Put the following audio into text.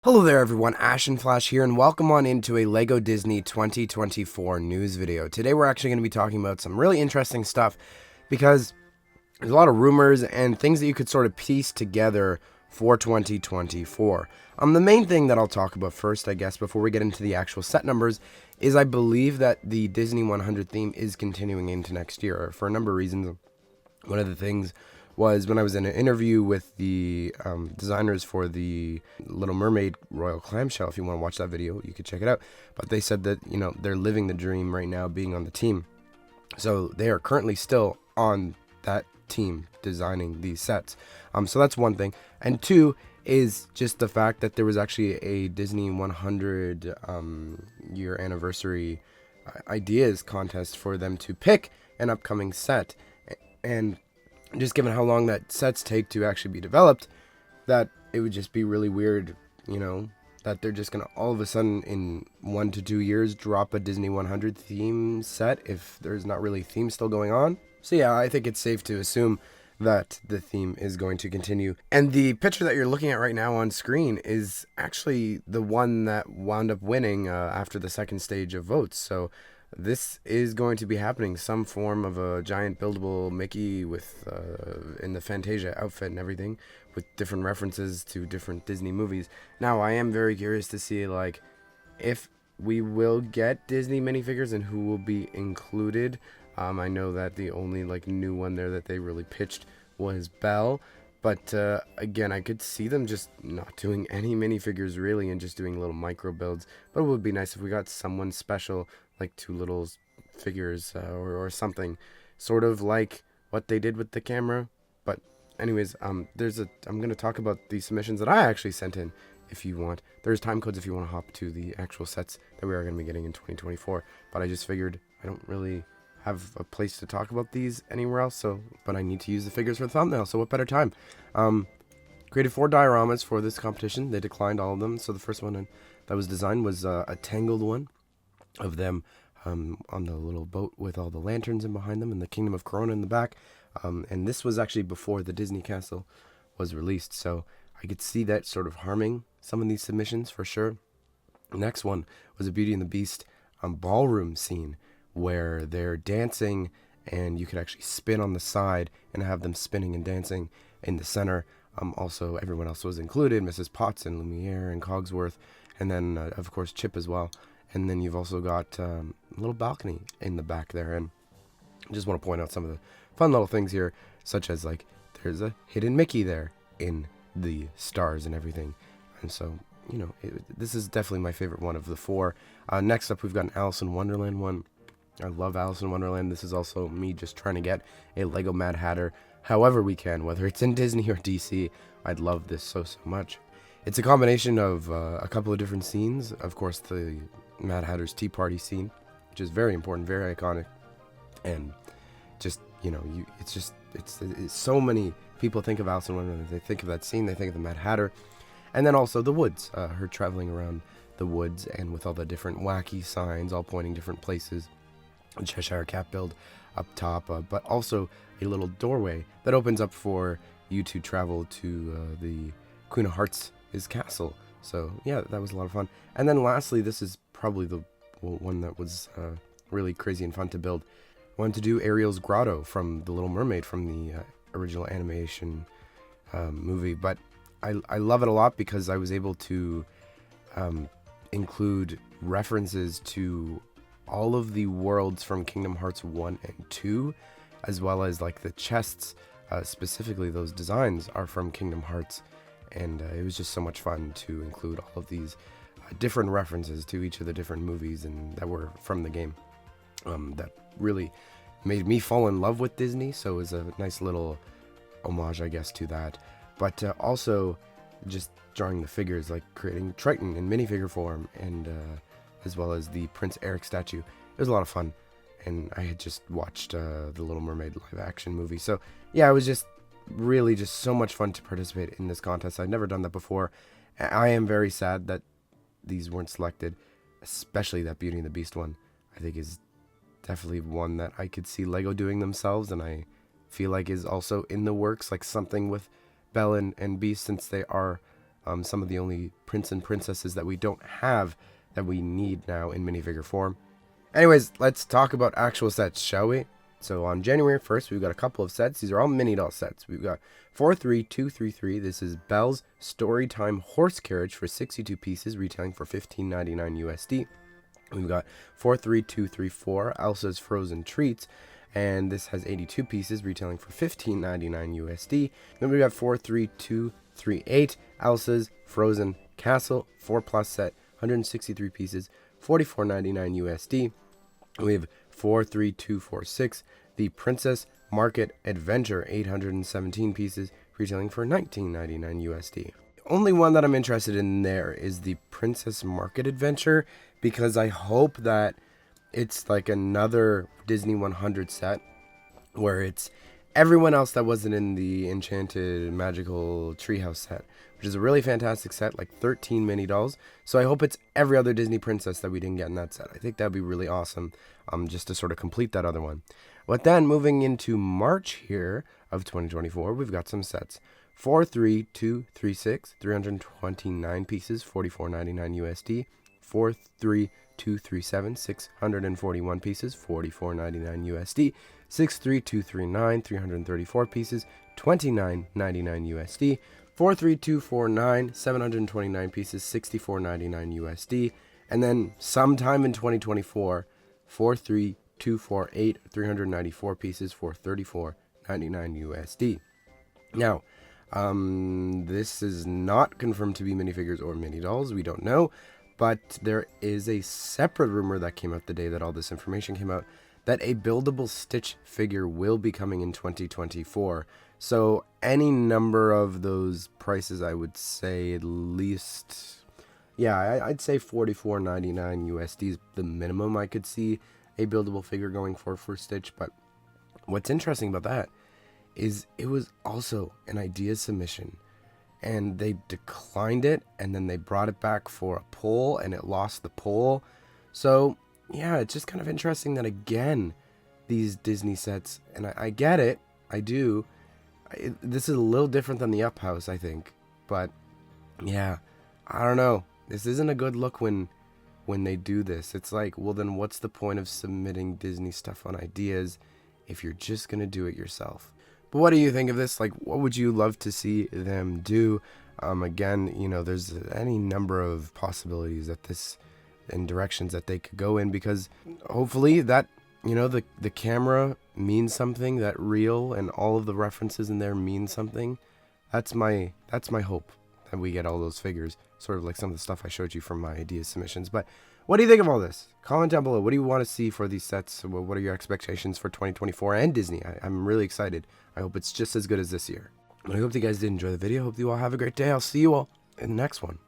Hello there everyone, Ashnflash here, and welcome on into a LEGO Disney 2024 news video. Today we're actually going to be talking about some really interesting stuff because there's a lot of rumors and things that you could sort of piece together for 2024. The main thing that I'll talk about first, I guess, before we get into the actual set numbers, is I believe that the Disney 100 theme is continuing into next year for a number of reasons. One of the things was when I was in an interview with the designers for the Little Mermaid Royal Clamshell. If you want to watch that video, you could check it out. But they said that, they're living the dream right now being on the team. So they are currently still on that team designing these sets. So that's one thing. And two is just the fact that there was actually a Disney 100 year anniversary ideas contest for them to pick an upcoming set. And just given how long that sets take to actually be developed, that it would just be really weird, that they're just going to all of a sudden in 1 to 2 years drop a Disney 100 theme set if there's not really theme still going on. So yeah, I think it's safe to assume that the theme is going to continue. And the picture that you're looking at right now on screen is actually the one that wound up winning after the second stage of votes. So this is going to be happening, some form of a giant buildable Mickey with in the Fantasia outfit and everything, with different references to different Disney movies. Now, I am very curious to see if we will get Disney minifigures and who will be included. I know that the only new one there that they really pitched was Belle, but again, I could see them just not doing any minifigures really and just doing little micro builds. But it would be nice if we got someone special, like 2 little figures or something, sort of like what they did with the camera. But anyways, I'm gonna talk about the submissions that I actually sent in. If you want, there's time codes if you want to hop to the actual sets that we are going to be getting in 2024. But I just figured I don't really have a place to talk about these anywhere else, but I need to use the figures for the thumbnail, so what better time? Created 4 dioramas for this competition. They declined all of them. So the first one that was designed was a tangled one of them on the little boat with all the lanterns in behind them and the Kingdom of Corona in the back. And this was actually before the Disney Castle was released, so I could see that sort of harming some of these submissions for sure. The next one was a Beauty and the Beast ballroom scene where they're dancing and you could actually spin on the side and have them spinning and dancing in the center. Also, everyone else was included, Mrs. Potts and Lumiere and Cogsworth, and then, of course, Chip as well. And then you've also got a little balcony in the back there. And I just want to point out some of the fun little things here, such as, there's a hidden Mickey there in the stars and everything. And so, this is definitely my favorite one of the 4. Next up, we've got an Alice in Wonderland one. I love Alice in Wonderland. This is also me just trying to get a Lego Mad Hatter however we can, whether it's in Disney or DC. I'd love this so much. It's a combination of a couple of different scenes. Of course, the Mad Hatter's Tea Party scene, which is very important, very iconic, and just it's so many people think of Alice in Wonderland. They think of that scene, they think of the Mad Hatter, and then also the woods, her traveling around the woods and with all the different wacky signs all pointing different places. The Cheshire Cat build up top, but also a little doorway that opens up for you to travel to the Queen of Hearts' castle. So yeah, that was a lot of fun. And then lastly, this is probably the one that was really crazy and fun to build. I wanted to do Ariel's grotto from The Little Mermaid from the original animation movie, but I love it a lot because I was able to include references to all of the worlds from Kingdom Hearts 1 and 2, as well as the chests, specifically those designs are from Kingdom Hearts, and it was just so much fun to include all of these different references to each of the different movies and that were from the game. That really made me fall in love with Disney, so it was a nice little homage, I guess, to that. But also just drawing the figures, creating Triton in minifigure form, and as well as the Prince Eric statue. It was a lot of fun, and I had just watched the Little Mermaid live action movie. So yeah, it was just really just so much fun to participate in this contest. I'd never done that before. I am very sad that these weren't selected, especially that Beauty and the Beast one. I think is definitely one that I could see Lego doing themselves, and I feel like is also in the works, something with Belle and Beast, since they are some of the only prince and princesses that we don't have that we need now in minifigure form. Anyways, let's talk about actual sets, shall we? So on January 1st, we've got a couple of sets. These are all mini doll sets. We've got 43233. This is Belle's Storytime Horse Carriage for 62 pieces, retailing for $15.99 USD. We've got 43234, Elsa's Frozen Treats, and this has 82 pieces, retailing for $15.99 USD. Then we've got 43238, Elsa's Frozen Castle 4+ set, 163 pieces, $44.99 USD. We have 43246, the Princess Market Adventure, 817 pieces, retailing for $19.99 USD. Only one that I'm interested in there is the Princess Market Adventure, because I hope that it's like another Disney 100 set where it's everyone else that wasn't in the Enchanted Magical Treehouse set, which is a really fantastic set, like 13 mini dolls. So I hope it's every other Disney princess that we didn't get in that set. I think that'd be really awesome, just to sort of complete that other one. But then moving into March here of 2024, we've got some sets. 43236, 329 pieces, $44.99 USD. 43237, 641 pieces, $44.99 USD. 63239, 334 pieces, $29.99 USD. 43249, 729 pieces, $64.99 USD. And then sometime in 2024, 43248, 394 pieces for $34.99 USD. Now, this is not confirmed to be minifigures or mini dolls. We don't know. But there is a separate rumor that came out the day that all this information came out, that a Buildable Stitch figure will be coming in 2024. So any number of those prices, I would say at least, yeah, I'd say $44.99 USD is the minimum I could see a buildable figure going for Stitch. But what's interesting about that is it was also an idea submission, and they declined it, and then they brought it back for a poll, and it lost the poll. So yeah, it's just kind of interesting that, again, these Disney sets, and I get it, I do. This is a little different than the Up House, I think. But yeah, I don't know. This isn't a good look when they do this. It's like, well, then what's the point of submitting Disney stuff on ideas if you're just going to do it yourself? But what do you think of this? Like, what would you love to see them do? Again, you know, there's any number of possibilities that this and directions that they could go in, because hopefully that, you know, the camera means something, that reel and all of the references in there mean something. That's my hope, that we get all those figures, sort of like some of the stuff I showed you from my idea submissions. But what do you think of all this? Comment down below. What do you want to see for these sets? What are your expectations for 2024 and Disney? I'm really excited. I hope it's just as good as this year. But I hope you guys did enjoy the video. Hope you all have a great day. I'll see you all in the next one.